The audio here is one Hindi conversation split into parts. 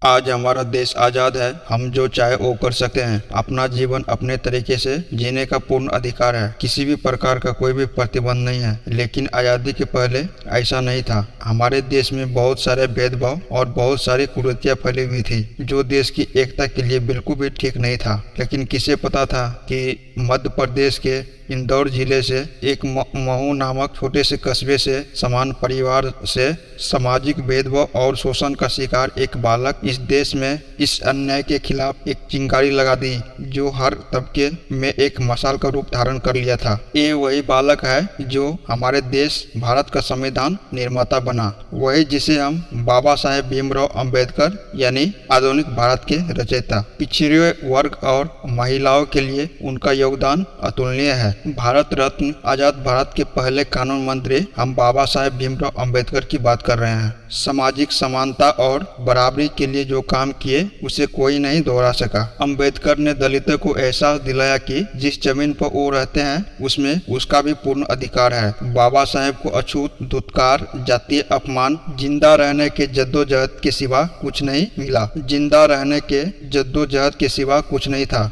आज हमारा देश आज़ाद है। हम जो चाहे वो कर सकते हैं। अपना जीवन अपने तरीके से जीने का पूर्ण अधिकार है। किसी भी प्रकार का कोई भी प्रतिबंध नहीं है। लेकिन आज़ादी के पहले ऐसा नहीं था। हमारे देश में बहुत सारे भेदभाव और बहुत सारी कुरीतियां फैली हुई थी, जो देश की एकता के लिए बिल्कुल भी ठीक नहीं था। लेकिन किसे पता था कि मध्य प्रदेश के इंदौर जिले से एक महू नामक छोटे से कस्बे से समान परिवार से सामाजिक भेदभाव और शोषण का शिकार एक बालक इस देश में इस अन्याय के खिलाफ एक चिंगारी लगा दी, जो हर तबके में एक मशाल का रूप धारण कर लिया था। ये वही बालक है जो हमारे देश भारत का संविधान निर्माता बना, वही जिसे हम बाबा साहेब भीमराव अंबेडकर यानी आधुनिक भारत के रचयिता। पिछड़े वर्ग और महिलाओं के लिए उनका योगदान अतुलनीय है। भारत रत्न आजाद भारत के पहले कानून मंत्री हम बाबा साहेब भीमराव अंबेडकर की बात कर रहे हैं। सामाजिक समानता और बराबरी के लिए जो काम किए उसे कोई नहीं दोहरा सका। अंबेडकर ने दलितों को एहसास दिलाया कि जिस जमीन पर वो रहते हैं उसमें उसका भी पूर्ण अधिकार है। बाबा साहेब को अछूत, दुत्कार, जातीय अपमान, जिंदा रहने के जद्दोजहद के सिवा कुछ नहीं मिला। जिंदा रहने के जद्दोजहद के सिवा कुछ नहीं था।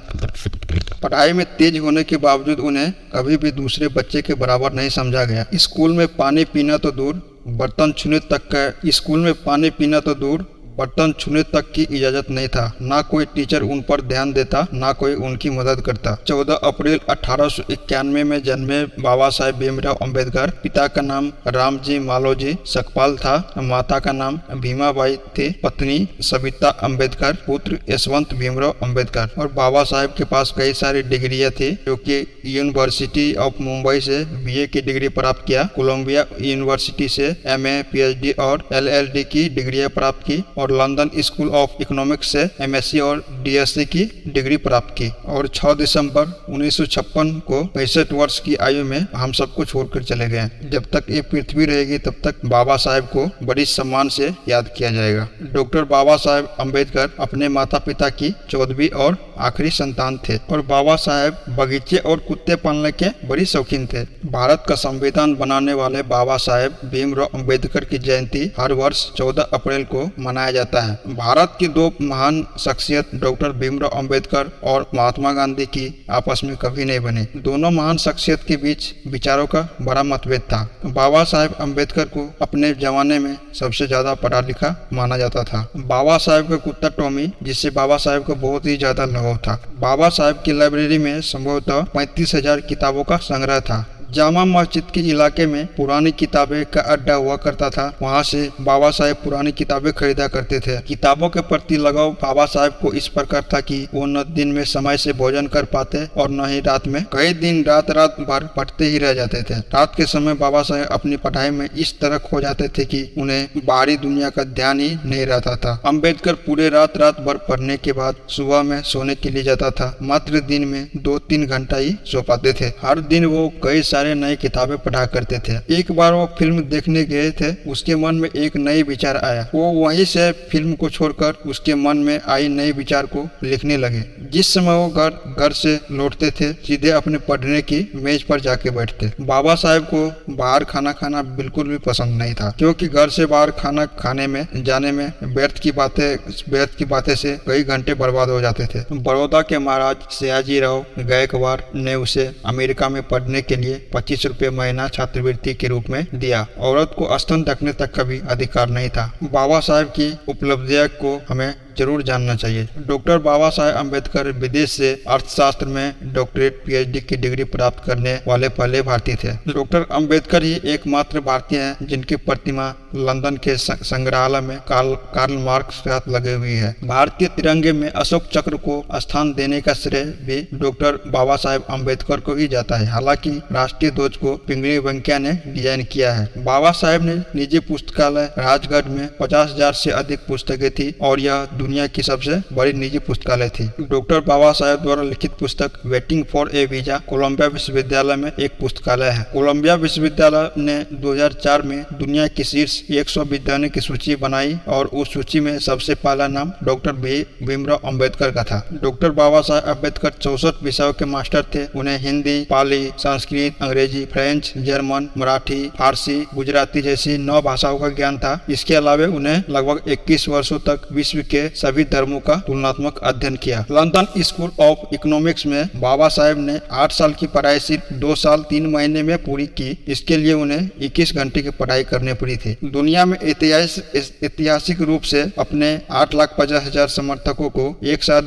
पढ़ाई में तेज होने के बावजूद उन्हें कभी भी दूसरे बच्चे के बराबर नहीं समझा गया। स्कूल में पानी पीना तो दूर, बर्तन छूने तक की इजाजत नहीं था। ना कोई टीचर उन पर ध्यान देता, ना कोई उनकी मदद करता। 14 अप्रैल 1891 में जन्मे बाबा साहेब भीमराव अंबेडकर। पिता का नाम रामजी मालोजी सकपाल था, माता का नाम भीमाबाई थी, पत्नी सविता अंबेडकर, पुत्र यशवंत भीमराव अंबेडकर। और बाबा साहेब के पास कई सारी डिग्रियां थी, जो कि यूनिवर्सिटी ऑफ मुंबई से BA की डिग्री प्राप्त किया, कोलंबिया यूनिवर्सिटी से MA, PhD और LLD की डिग्रियां प्राप्त की, और लंदन स्कूल ऑफ इकोनॉमिक्स से MSc और DSc की डिग्री प्राप्त की। और 6 दिसंबर 1956 को 65 वर्ष की आयु में हम सबको छोड़कर चले गए। जब तक ये पृथ्वी रहेगी तब तक बाबा साहेब को बड़ी सम्मान से याद किया जाएगा। डॉक्टर बाबा साहेब अंबेडकर अपने माता पिता की 14वीं और आखिरी संतान थे, और बाबा साहेब बगीचे और कुत्ते पालने के बड़ी शौकीन थे। भारत का संविधान बनाने वाले बाबा साहेब भीमराव अंबेडकर की जयंती हर वर्ष 14 अप्रैल को मनाया जाता है। भारत की दो महान शख्सियत डॉक्टर भीमराव अंबेडकर और महात्मा गांधी की आपस में कभी नहीं बने। दोनों महान शख्सियत के बीच विचारों का बड़ा मतभेद था। बाबा साहेब अंबेडकर को अपने जमाने में सबसे ज्यादा पढ़ा लिखा माना जाता था। बाबा साहेब का कुत्ता टॉमी, जिससे बाबा साहेब को बहुत ही ज्यादा लगाव था। बाबा साहेब की लाइब्रेरी में संभवतः 35,000 किताबों का संग्रह था। जामा मस्जिद के इलाके में पुरानी किताबें का अड्डा हुआ करता था। वहाँ से बाबा साहेब पुरानी किताबें खरीदा करते थे। किताबों के प्रति लगाव बाबा साहेब को इस प्रकार था कि वो न दिन में समय से भोजन कर पाते और न ही रात में। कई दिन रात भर पढ़ते ही रह जाते थे। रात के समय बाबा साहेब अपनी पढ़ाई में इस तरह खो जाते थे कि उन्हें बाहरी दुनिया का ध्यान ही नहीं रहता था। अंबेडकर पूरे रात भर पढ़ने के बाद सुबह में सोने के लिए जाता था। मात्र दिन में 2-3 घंटा ही सो पाते थे। हर दिन वो कई नई किताबें पढ़ा करते थे। एक बार वो फिल्म देखने गए थे। उसके मन में एक नई विचार आया। वो वहीं से फिल्म को छोड़कर उसके मन में आई नए विचार को लिखने लगे। जिस समय वो घर से लौटते थे, सीधे अपने पढ़ने की मेज पर जाके बैठते। बाबा साहेब को बाहर खाना खाना बिल्कुल भी पसंद नहीं था, क्योंकि घर से बाहर खाना खाने में जाने में व्यर्थ की बातें से कई घंटे बर्बाद हो जाते थे। बड़ौदा के महाराज सयाजीराव गायकवाड़ ने उसे अमेरिका में पढ़ने के लिए 25 रुपये महीना छात्रवृत्ति के रूप में दिया। औरत को स्तन ढकने तक का भी अधिकार नहीं था। बाबा साहेब की उपलब्धियों को हमें जरूर जानना चाहिए। डॉक्टर बाबा साहेब अंबेडकर विदेश से अर्थशास्त्र में डॉक्टरेट PhD की डिग्री प्राप्त करने वाले पहले भारतीय थे। डॉक्टर अंबेडकर ही एकमात्र भारतीय हैं जिनकी प्रतिमा लंदन के संग्रहालय में कार्ल मार्क्स के साथ लगी हुई है। भारतीय तिरंगे में अशोक चक्र को स्थान देने का श्रेय भी डॉक्टर बाबा साहेब अंबेडकर को ही जाता है। हालांकि राष्ट्रीय ध्वज को पिंगली वेंकैया ने डिजाइन किया है। बाबा साहेब ने निजी पुस्तकालय राजगढ़ में 50,000 से अधिक पुस्तकें थी, और यह दुनिया की सबसे बड़ी निजी पुस्तकालय थी। डॉक्टर बाबा साहेब द्वारा लिखित पुस्तक waiting for a visa Columbia विश्वविद्यालय में एक पुस्तकालय है। कोलंबिया विश्वविद्यालय ने 2004 में दुनिया की शीर्ष 100 विद्वानों की सूची बनाई, और उस सूची में सबसे पहला नाम डॉक्टर भीमराव अंबेडकर का था। डॉक्टर बाबा साहेब अंबेडकर 64 विषयों के मास्टर थे। उन्हें हिंदी, पाली, संस्कृत, अंग्रेजी, फ्रेंच, जर्मन, मराठी, फारसी, गुजराती जैसी 9 भाषाओं का ज्ञान था। इसके अलावा उन्हें लगभग 21 वर्षों तक विश्व के सभी धर्मों का तुलनात्मक अध्ययन किया। लंदन स्कूल ऑफ इकोनॉमिक्स में बाबा साहेब ने 8 साल की पढ़ाई सिर्फ 2 साल 3 महीने में पूरी की। इसके लिए उन्हें 21 घंटे की पढ़ाई करनी पड़ी थी। दुनिया में ऐतिहासिक रूप से अपने 8,50,000 समर्थकों को एक साथ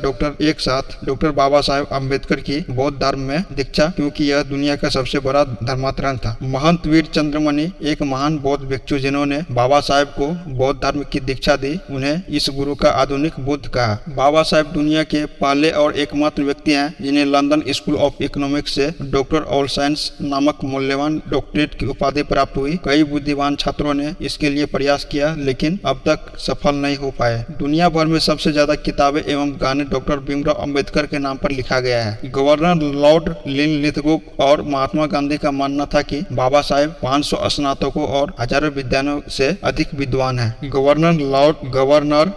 डॉक्टर बाबा साहेब अम्बेडकर की बौद्ध धर्म में दीक्षा, क्योंकि यह दुनिया का सबसे बड़ा धर्मांतरण था। महंत वीर चंद्रमणि एक महान बौद्ध भिक्षु जिन्होंने बाबा साहेब को बौद्ध धर्म की दीक्षा दी, उन्हें इस गुरु का आधुनिक बुद्ध कहा। बाबा साहेब दुनिया के पहले और एकमात्र व्यक्ति हैं जिन्हें लंदन स्कूल ऑफ इकोनॉमिक्स से डॉक्टर ऑफ साइंस नामक मूल्यवान डॉक्टरेट की उपाधि प्राप्त हुई। कई बुद्धिमान छात्रों ने इसके लिए प्रयास किया, लेकिन अब तक सफल नहीं हो पाए। दुनिया भर में सबसे ज्यादा किताबें एवं गाने डॉक्टर भीमराव अंबेडकर के नाम पर लिखा गया है। गवर्नर लॉर्ड लिनलिथगो और महात्मा गांधी का मानना था कि बाबा साहेब 500 स्नातकों और हजारों विद्वानों से अधिक विद्वान हैं। गवर्नर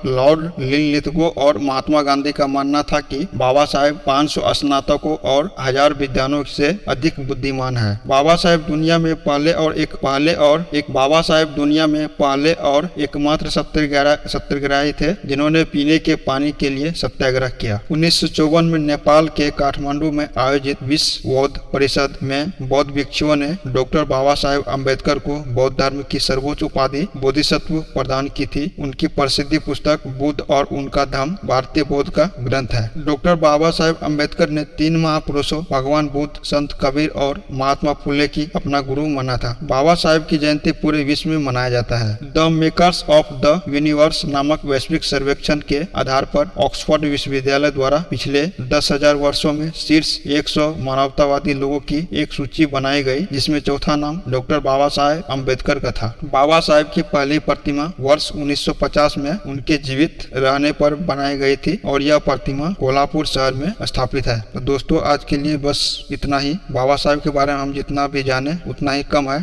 लॉर्ड लिनलिथगो और महात्मा गांधी का मानना था कि बाबा साहेब 500 स्नातकों और 1000 विद्वानों से अधिक बुद्धिमान है। बाबा साहेब दुनिया में पहले और एकमात्र सत्याग्रही थे जिन्होंने पीने के पानी के लिए सत्याग्रह किया। 1954 में नेपाल के काठमांडू में आयोजित विश्व बौद्ध परिषद में बौद्ध भिक्षुओं ने डॉक्टर बाबा साहेब अम्बेडकर को बौद्ध धर्म की सर्वोच्च उपाधि बोधिसत्व प्रदान की थी। उनकी प्रसिद्ध पुस्तक बुद्ध और उनका धम्म भारतीय बौद्ध का ग्रंथ है। डॉक्टर बाबा साहेब अम्बेडकर ने 3 महापुरुषों भगवान बुद्ध, संत कबीर और महात्मा फुले की अपना गुरु माना था। बाबा साहेब की जयंती पूरे विश्व में मनाया जाता है। The makers of the universe नामक वैश्विक सर्वेक्षण के आधार पर ऑक्सफोर्ड विश्वविद्यालय द्वारा पिछले 10,000 वर्षों में शीर्ष 100 मानवतावादी लोगों की एक सूची बनाई गई, जिसमें चौथा नाम डॉक्टर बाबा साहेब अम्बेडकर का था। बाबा साहेब की पहली प्रतिमा वर्ष 1950 में उनके जीवित रहने पर बनाई गई थी और यह प्रतिमा कोल्हापुर शहर में स्थापित है। तो दोस्तों, आज के लिए बस इतना ही। बाबा साहेब के बारे में हम जितना भी जाने उतना ही कम है।